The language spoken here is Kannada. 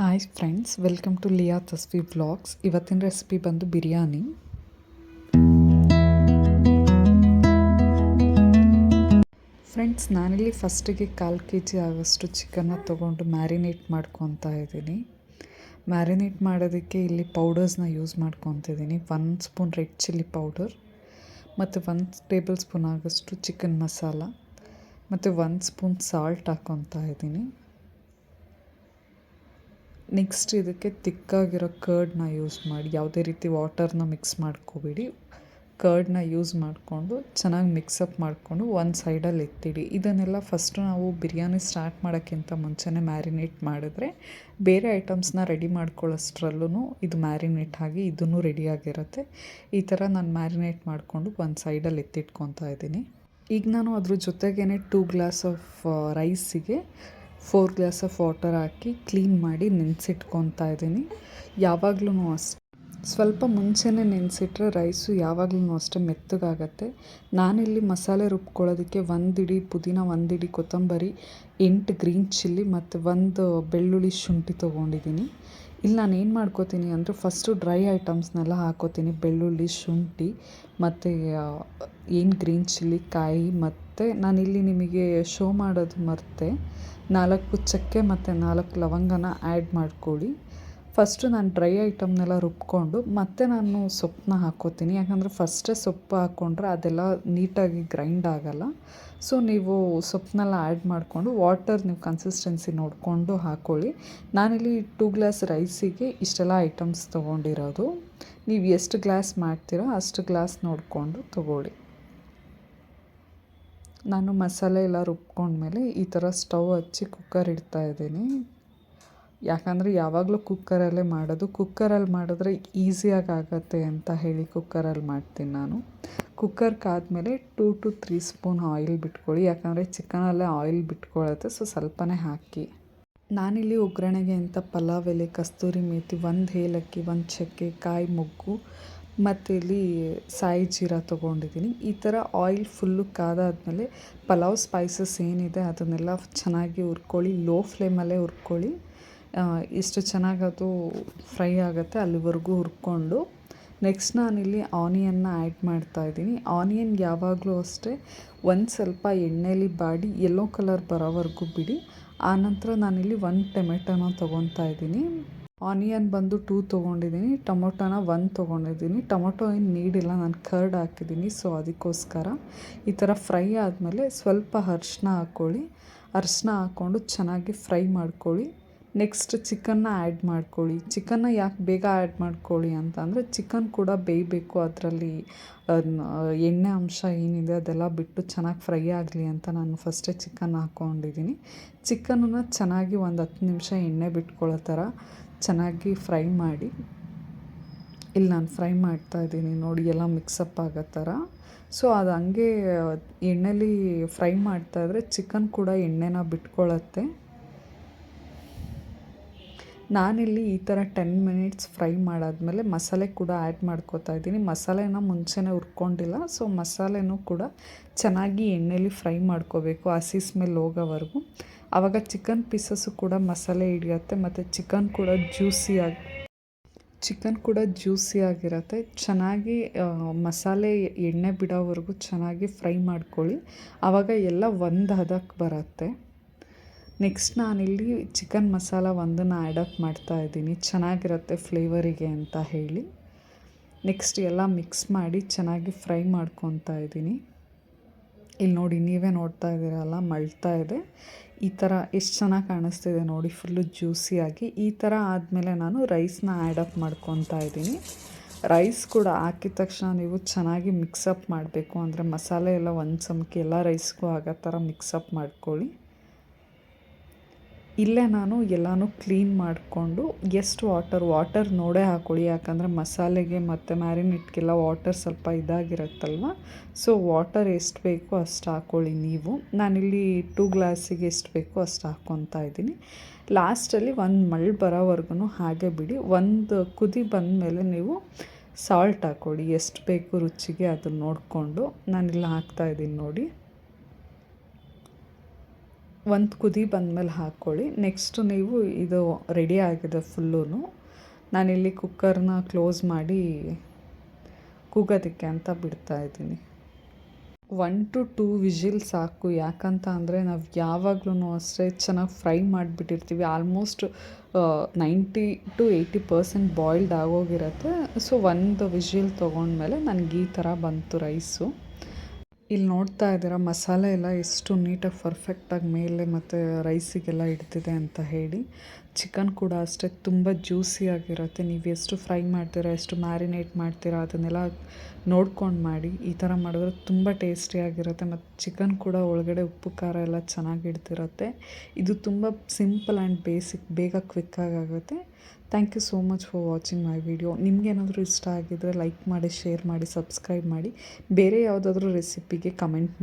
Hi friends, welcome to Liya Taswi vlogs. ಇವತ್ತಿನ ರೆಸಿಪಿ ಬಂದು ಬಿರಿಯಾನಿ. ಫ್ರೆಂಡ್ಸ್, ನಾನಿಲ್ಲಿ ಫಸ್ಟಿಗೆ 1/4 kg ಆಗೋಷ್ಟು ಚಿಕನ್ನ ತೊಗೊಂಡು ಮ್ಯಾರಿನೇಟ್ ಮಾಡ್ಕೊತಾ ಇದ್ದೀನಿ. ಮ್ಯಾರಿನೇಟ್ ಮಾಡೋದಕ್ಕೆ ಇಲ್ಲಿ ಪೌಡರ್ಸ್ನ ಯೂಸ್ ಮಾಡ್ಕೊತಿದ್ದೀನಿ. 1 ಸ್ಪೂನ್ ರೆಡ್ ಚಿಲ್ಲಿ ಪೌಡರ್ ಮತ್ತು 1 ಟೇಬಲ್ ಸ್ಪೂನ್ ಆಗೋಷ್ಟು ಚಿಕನ್ ಮಸಾಲ ಮತ್ತು 1 ಸ್ಪೂನ್ ಸಾಲ್ಟ್ ಹಾಕ್ಕೊತಾ ಇದ್ದೀನಿ. ನೆಕ್ಸ್ಟ್ ಇದಕ್ಕೆ ತಿಕ್ಕಾಗಿರೋ ಕರ್ಡ್ನ ಯೂಸ್ ಮಾಡಿ, ಯಾವುದೇ ರೀತಿ ವಾಟರ್ನ ಮಿಕ್ಸ್ ಮಾಡ್ಕೋಬೇಡಿ. ಕರ್ಡ್ನ ಯೂಸ್ ಮಾಡಿಕೊಂಡು ಚೆನ್ನಾಗಿ ಮಿಕ್ಸಪ್ ಮಾಡಿಕೊಂಡು ಒಂದು ಸೈಡಲ್ಲಿ ಎತ್ತಿಡಿ. ಇದನ್ನೆಲ್ಲ ಫಸ್ಟು ನಾವು ಬಿರಿಯಾನಿ ಸ್ಟಾರ್ಟ್ ಮಾಡೋಕ್ಕಿಂತ ಮುಂಚೆನೇ ಮ್ಯಾರಿನೇಟ್ ಮಾಡಿದ್ರೆ ಬೇರೆ ಐಟಮ್ಸ್ನ ರೆಡಿ ಮಾಡ್ಕೊಳ್ಳೋಷ್ಟ್ರಲ್ಲೂ ಇದು ಮ್ಯಾರಿನೇಟ್ ಆಗಿ ಇದೂ ರೆಡಿಯಾಗಿರುತ್ತೆ. ಈ ಥರ ನಾನು ಮ್ಯಾರಿನೇಟ್ ಮಾಡಿಕೊಂಡು ಒಂದು ಸೈಡಲ್ಲಿ ಎತ್ತಿಟ್ಕೊತಾ ಇದ್ದೀನಿ. ಈಗ ನಾನು ಅದ್ರ ಜೊತೆಗೇ 2 ಗ್ಲಾಸ್ ಆಫ್ ರೈಸಿಗೆ 4 ಗ್ಲಾಸ್ ಆಫ್ ವಾಟರ್ ಹಾಕಿ ಕ್ಲೀನ್ ಮಾಡಿ ನೆನೆಸಿಟ್ಕೊತಾ ಇದ್ದೀನಿ. ಯಾವಾಗಲೂ ಅಷ್ಟೆ ಸ್ವಲ್ಪ ಮುಂಚೆನೇ ನೆನೆಸಿಟ್ರೆ ರೈಸು ಯಾವಾಗಲೂ ಅಷ್ಟೇ ಮೆತ್ತಗಾಗತ್ತೆ. ನಾನಿಲ್ಲಿ ಮಸಾಲೆ ರುಬ್ಕೊಳ್ಳೋದಕ್ಕೆ 1 ಇಡಿ ಪುದೀನ, 1 ಇಡಿ ಕೊತ್ತಂಬರಿ, 8 ಗ್ರೀನ್ ಚಿಲ್ಲಿ ಮತ್ತು 1 ಬೆಳ್ಳುಳ್ಳಿ ಶುಂಠಿ ತೊಗೊಂಡಿದ್ದೀನಿ. ಇಲ್ಲಿ ನಾನು ಏನು ಮಾಡ್ಕೋತೀನಿ ಅಂದರೆ ಫಸ್ಟು ಡ್ರೈ ಐಟಮ್ಸ್ನೆಲ್ಲ ಹಾಕೋತೀನಿ. ಬೆಳ್ಳುಳ್ಳಿ, ಶುಂಠಿ ಮತ್ತು ಏನು ಗ್ರೀನ್ ಚಿಲ್ಲಿ ಕಾಯಿ, ಮತ್ತು ನಾನಿಲ್ಲಿ ನಿಮಗೆ ಶೋ ಮಾಡೋದು ಮರೆತೆ 4 ಚಕ್ಕೆ ಮತ್ತು 4 ಲವಂಗನ ಆ್ಯಡ್ ಮಾಡ್ಕೊಳ್ಳಿ. ಫಸ್ಟು ನಾನು ಡ್ರೈ ಐಟಮ್ನೆಲ್ಲ ರುಬ್ಕೊಂಡು ಮತ್ತೆ ನಾನು ಸೊಪ್ಪನ್ನ ಹಾಕ್ಕೋತೀನಿ. ಯಾಕಂದರೆ ಫಸ್ಟೇ ಸೊಪ್ಪು ಹಾಕ್ಕೊಂಡ್ರೆ ಅದೆಲ್ಲ ನೀಟಾಗಿ ಗ್ರೈಂಡ್ ಆಗೋಲ್ಲ. ಸೊ ನೀವು ಸೊಪ್ಪನ್ನೆಲ್ಲ ಆ್ಯಡ್ ಮಾಡಿಕೊಂಡು ವಾಟರ್ ನೀವು ಕನ್ಸಿಸ್ಟೆನ್ಸಿ ನೋಡಿಕೊಂಡು ಹಾಕ್ಕೊಳ್ಳಿ. ನಾನಿಲ್ಲಿ 2 ಗ್ಲಾಸ್ ರೈಸಿಗೆ ಇಷ್ಟೆಲ್ಲ ಐಟಮ್ಸ್ ತೊಗೊಂಡಿರೋದು. ನೀವು ಎಷ್ಟು ಗ್ಲಾಸ್ ಮಾಡ್ತೀರೋ ಅಷ್ಟು ಗ್ಲಾಸ್ ನೋಡಿಕೊಂಡು ತೊಗೊಳ್ಳಿ. ನಾನು ಮಸಾಲೆ ಎಲ್ಲ ರುಬ್ಕೊಂಡ್ಮೇಲೆ ಈ ಥರ ಸ್ಟವ್ ಹಚ್ಚಿ ಕುಕ್ಕರ್ ಇಡ್ತಾಯಿದ್ದೀನಿ. ಯಾಕಂದರೆ ಯಾವಾಗಲೂ ಕುಕ್ಕರಲ್ಲೇ ಮಾಡೋದು. ಕುಕ್ಕರಲ್ಲಿ ಮಾಡಿದ್ರೆ ಈಸಿಯಾಗಿ ಆಗುತ್ತೆ ಅಂತ ಹೇಳಿ ಕುಕ್ಕರಲ್ಲಿ ಮಾಡ್ತೀನಿ ನಾನು. ಕುಕ್ಕರ್ ಕಾದ್ಮೇಲೆ 2 to 3 ಸ್ಪೂನ್ ಆಯಿಲ್ ಬಿಟ್ಕೊಳ್ಳಿ. ಯಾಕಂದರೆ ಚಿಕನಲ್ಲೇ ಆಯಿಲ್ ಬಿಟ್ಕೊಳ್ಳುತ್ತೆ, ಸೊ ಸ್ವಲ್ಪನೇ ಹಾಕಿ. ನಾನಿಲ್ಲಿ ಒಗ್ಗರಣೆಗೆ ಅಂತ ಪಲಾವ್ ಎಲೆ, ಕಸ್ತೂರಿ ಮೇಥಿ, 1 ಏಲಕ್ಕಿ, 1 ಚಕ್ಕೆ, ಕಾಯಿ ಮೊಗ್ಗು ಮತ್ತು ಇಲ್ಲಿ ಸಾಯಿ ಜೀರಾ ತೊಗೊಂಡಿದ್ದೀನಿ. ಈ ಥರ ಆಯಿಲ್ ಫುಲ್ಲು ಕಾದಾದಮೇಲೆ ಪಲಾವ್ ಸ್ಪೈಸಸ್ ಏನಿದೆ ಅದನ್ನೆಲ್ಲ ಚೆನ್ನಾಗಿ ಹುರ್ಕೊಳ್ಳಿ. ಲೋ ಫ್ಲೇಮಲ್ಲೇ ಹುರ್ಕೊಳ್ಳಿ. ಎಷ್ಟು ಚೆನ್ನಾಗಿ ಅದು ಫ್ರೈ ಆಗುತ್ತೆ ಅಲ್ಲಿವರೆಗೂ ಹುರ್ಕೊಂಡು ನೆಕ್ಸ್ಟ್ ನಾನಿಲ್ಲಿ ಆನಿಯನ್ನ ಆ್ಯಡ್ ಮಾಡ್ತಾಯಿದ್ದೀನಿ. ಆನಿಯನ್ ಯಾವಾಗಲೂ ಅಷ್ಟೇ ಒಂದು ಸ್ವಲ್ಪ ಎಣ್ಣೆಲಿ ಬಾಡಿ ಯೆಲ್ಲೋ ಕಲರ್ ಬರೋವರೆಗೂ ಬಿಡಿ. ಆನಂತರ ನಾನಿಲ್ಲಿ 1 ಟೊಮೆಟೊನ ತೊಗೊತಾ ಇದ್ದೀನಿ. ಆನಿಯನ್ ಬಂದು 2 ತೊಗೊಂಡಿದ್ದೀನಿ, ಟೊಮೊಟೊನ 1 ತೊಗೊಂಡಿದ್ದೀನಿ. ಟೊಮೊಟೊ ಏನು ನೀಡಿಲ್ಲ, ನಾನು ಕರ್ಡ್ ಹಾಕಿದ್ದೀನಿ, ಸೊ ಅದಕ್ಕೋಸ್ಕರ. ಈ ಥರ ಫ್ರೈ ಆದಮೇಲೆ ಸ್ವಲ್ಪ ಅರಿಶಿನ ಹಾಕ್ಕೊಳ್ಳಿ. ಅರಿಶಿನ ಹಾಕ್ಕೊಂಡು ಚೆನ್ನಾಗಿ ಫ್ರೈ ಮಾಡ್ಕೊಳ್ಳಿ. ನೆಕ್ಸ್ಟ್ ಚಿಕನ್ನ ಆ್ಯಡ್ ಮಾಡ್ಕೊಳ್ಳಿ. ಚಿಕನ್ನ ಯಾಕೆ ಬೇಗ ಆ್ಯಡ್ ಮಾಡ್ಕೊಳ್ಳಿ ಅಂತಂದರೆ ಚಿಕನ್ ಕೂಡ ಬೇಯಬೇಕು, ಅದರಲ್ಲಿ ಎಣ್ಣೆ ಅಂಶ ಏನಿದೆ ಅದೆಲ್ಲ ಬಿಟ್ಟು ಚೆನ್ನಾಗಿ ಫ್ರೈ ಆಗಲಿ ಅಂತ ನಾನು ಫಸ್ಟೇ ಚಿಕನ್ ಹಾಕ್ಕೊಂಡಿದ್ದೀನಿ. ಚಿಕನನ್ನು ಚೆನ್ನಾಗಿ ಒಂದು 10 ನಿಮಿಷ ಎಣ್ಣೆ ಬಿಟ್ಕೊಳ್ಳೋ ಥರ ಚೆನ್ನಾಗಿ ಫ್ರೈ ಮಾಡಿ. ಇಲ್ಲಿ ನಾನು ಫ್ರೈ ಮಾಡ್ತಾಯಿದ್ದೀನಿ ನೋಡಿ, ಎಲ್ಲ ಮಿಕ್ಸಪ್ ಆಗೋ ಥರ. ಸೊ ಅದು ಹಂಗೆ ಎಣ್ಣೆಲಿ ಫ್ರೈ ಮಾಡ್ತಾಯಿದ್ರೆ ಚಿಕನ್ ಕೂಡ ಎಣ್ಣೆನ ಬಿಟ್ಕೊಳ್ಳುತ್ತೆ. ನಾನಿಲ್ಲಿ ಈ ಥರ 10 ಮಿನಿಟ್ಸ್ ಫ್ರೈ ಮಾಡಾದಮೇಲೆ ಮಸಾಲೆ ಕೂಡ ಆ್ಯಡ್ ಮಾಡ್ಕೋತಾ ಇದ್ದೀನಿ. ಮಸಾಲೆನ ಮುಂಚೆನೇ ಹುರ್ಕೊಂಡಿಲ್ಲ, ಸೊ ಮಸಾಲೆನೂ ಕೂಡ ಚೆನ್ನಾಗಿ ಎಣ್ಣೆಲಿ ಫ್ರೈ ಮಾಡ್ಕೋಬೇಕು ಹಸಿ ಸ್ಮೆಲ್ ಹೋಗೋವರೆಗೂ. ಆವಾಗ ಚಿಕನ್ ಪೀಸಸ್ಸು ಕೂಡ ಮಸಾಲೆ ಹಿಡಿಯುತ್ತೆ ಮತ್ತು ಚಿಕನ್ ಕೂಡ ಜ್ಯೂಸಿಯಾಗಿರುತ್ತೆ. ಚೆನ್ನಾಗಿ ಮಸಾಲೆ ಎಣ್ಣೆ ಬಿಡೋವರೆಗೂ ಚೆನ್ನಾಗಿ ಫ್ರೈ ಮಾಡ್ಕೊಳ್ಳಿ. ಆವಾಗ ಎಲ್ಲ ಒಂದು ಹದಕ್ಕೆ ಬರುತ್ತೆ. ನೆಕ್ಸ್ಟ್ ನಾನಿಲ್ಲಿ ಚಿಕನ್ ಮಸಾಲ ಒಂದನ್ನು ಆ್ಯಡಪ್ ಮಾಡ್ತಾಯಿದ್ದೀನಿ, ಚೆನ್ನಾಗಿರುತ್ತೆ ಫ್ಲೇವರಿಗೆ ಅಂತ ಹೇಳಿ. ನೆಕ್ಸ್ಟ್ ಎಲ್ಲ ಮಿಕ್ಸ್ ಮಾಡಿ ಚೆನ್ನಾಗಿ ಫ್ರೈ ಮಾಡ್ಕೊತಾ ಇದ್ದೀನಿ. ಇಲ್ಲಿ ನೋಡಿ, ನೀವೇ ನೋಡ್ತಾ ಇದ್ದೀರಲ್ಲ, ಮಳ್ತಾ ಇದೆ. ಈ ಥರ ಎಷ್ಟು ಚೆನ್ನಾಗಿ ಕಾಣಿಸ್ತಿದೆ ನೋಡಿ, ಫುಲ್ಲು ಜ್ಯೂಸಿಯಾಗಿ. ಈ ಥರ ಆದಮೇಲೆ ನಾನು ರೈಸ್ನ ಆ್ಯಡಪ್ ಮಾಡ್ಕೊತಾ ಇದ್ದೀನಿ. ರೈಸ್ ಕೂಡ ಹಾಕಿದ ತಕ್ಷಣ ನೀವು ಚೆನ್ನಾಗಿ ಮಿಕ್ಸಪ್ ಮಾಡಬೇಕು. ಅಂದರೆ ಮಸಾಲೆ ಎಲ್ಲ ಒಂದು ಸಮಕ್ಕೆ ಎಲ್ಲ ರೈಸ್ಗೂ ಆಗೋ ಥರ ಮಿಕ್ಸಪ್ ಮಾಡ್ಕೊಳ್ಳಿ. ಇಲ್ಲೇ ನಾನು ಎಲ್ಲನೂ ಕ್ಲೀನ್ ಮಾಡಿಕೊಂಡು ಎಷ್ಟು ವಾಟರ್ ನೋಡೇ ಹಾಕ್ಕೊಳ್ಳಿ. ಯಾಕಂದರೆ ಮಸಾಲೆಗೆ ಮತ್ತು ಮ್ಯಾರಿನೇಟ್ಗೆಲ್ಲ ವಾಟರ್ ಸ್ವಲ್ಪ ಇದಾಗಿರುತ್ತಲ್ವ, ಸೊ ವಾಟರ್ ಎಷ್ಟು ಬೇಕೋ ಅಷ್ಟು ಹಾಕ್ಕೊಳ್ಳಿ ನೀವು. ನಾನಿಲ್ಲಿ 2 ಗ್ಲಾಸಿಗೆ ಎಷ್ಟು ಬೇಕೋ ಅಷ್ಟು ಹಾಕ್ಕೊತಾ ಇದ್ದೀನಿ. ಲಾಸ್ಟಲ್ಲಿ 1 ಮಳ್ಳು ಬರೋವರೆಗೂ ಹಾಗೆ ಬಿಡಿ. 1 ಕುದಿ ಬಂದಮೇಲೆ ನೀವು ಸಾಲ್ಟ್ ಹಾಕ್ಕೊಳ್ಳಿ, ಎಷ್ಟು ಬೇಕು ರುಚಿಗೆ ಅದನ್ನು ನೋಡಿಕೊಂಡು. ನಾನಿಲ್ಲಿ ಹಾಕ್ತಾಯಿದ್ದೀನಿ ನೋಡಿ. ಒಂದು ಕುದಿ ಬಂದಮೇಲೆ ಹಾಕ್ಕೊಳ್ಳಿ. ನೆಕ್ಸ್ಟ್ ನೀವು ಇದು ರೆಡಿ ಆಗಿದೆ ಫುಲ್ಲೂ. ನಾನಿಲ್ಲಿ ಕುಕ್ಕರ್ನ ಕ್ಲೋಸ್ ಮಾಡಿ ಕೂಗೋದಕ್ಕೆ ಅಂತ ಬಿಡ್ತಾಯಿದ್ದೀನಿ. 1 to 2 ವಿಷಿಲ್ ಸಾಕು. ಯಾಕಂತ ಅಂದರೆ ನಾವು ಯಾವಾಗ್ಲೂ ಅಷ್ಟೇ ಚೆನ್ನಾಗಿ ಫ್ರೈ ಮಾಡಿಬಿಟ್ಟಿರ್ತೀವಿ. ಆಲ್ಮೋಸ್ಟ್ 90 to 80% ಬಾಯ್ಲ್ಡ್ ಆಗೋಗಿರುತ್ತೆ. ಸೊ ಒಂದು ವಿಷಿಲ್ ತೊಗೊಂಡ್ಮೇಲೆ ನನಗೆ ಈ ಥರ ಬಂತು ರೈಸು. ಇಲ್ಲಿ ನೋಡ್ತಾ ಇದ್ದೀರಾ ಮಸಾಲೆ ಎಲ್ಲ ಎಷ್ಟು ನೀಟಾಗಿ ಪರ್ಫೆಕ್ಟಾಗಿ ಮೇಲೆ ಮತ್ತು ರೈಸಿಗೆಲ್ಲ ಹಿಡ್ದಿದೆ ಅಂತ ಹೇಳಿ. ಚಿಕನ್ ಕೂಡ ಅಷ್ಟೇ ತುಂಬ ಜ್ಯೂಸಿಯಾಗಿರುತ್ತೆ. ನೀವು ಎಷ್ಟು ಫ್ರೈ ಮಾಡ್ತೀರಾ, ಎಷ್ಟು ಮ್ಯಾರಿನೇಟ್ ಮಾಡ್ತೀರಾ ಅದನ್ನೆಲ್ಲ ನೋಡ್ಕೊಂಡು ಮಾಡಿ. ಈ ಥರ ಮಾಡಿದ್ರೆ ತುಂಬ ಟೇಸ್ಟಿಯಾಗಿರುತ್ತೆ ಮತ್ತು ಚಿಕನ್ ಕೂಡ ಒಳಗಡೆ ಉಪ್ಪು ಖಾರ ಎಲ್ಲ ಚೆನ್ನಾಗಿ ಹಿಡ್ದಿರುತ್ತೆ. ಇದು ತುಂಬ ಸಿಂಪಲ್ ಆ್ಯಂಡ್ ಬೇಸಿಕ್, ಬೇಗ ಕ್ವಿಕ್ಕಾಗಿ ಆಗುತ್ತೆ. Thank you so much for watching my video. ನಿಮಗೇನಾದರೂ ಇಷ್ಟ ಆಗಿದ್ದರೆ ಲೈಕ್ ಮಾಡಿ, ಶೇರ್ ಮಾಡಿ, ಸಬ್ಸ್ಕ್ರೈಬ್ ಮಾಡಿ. ಬೇರೆ ಯಾವುದಾದ್ರೂ ರೆಸಿಪಿಗೆ ಕಮೆಂಟ್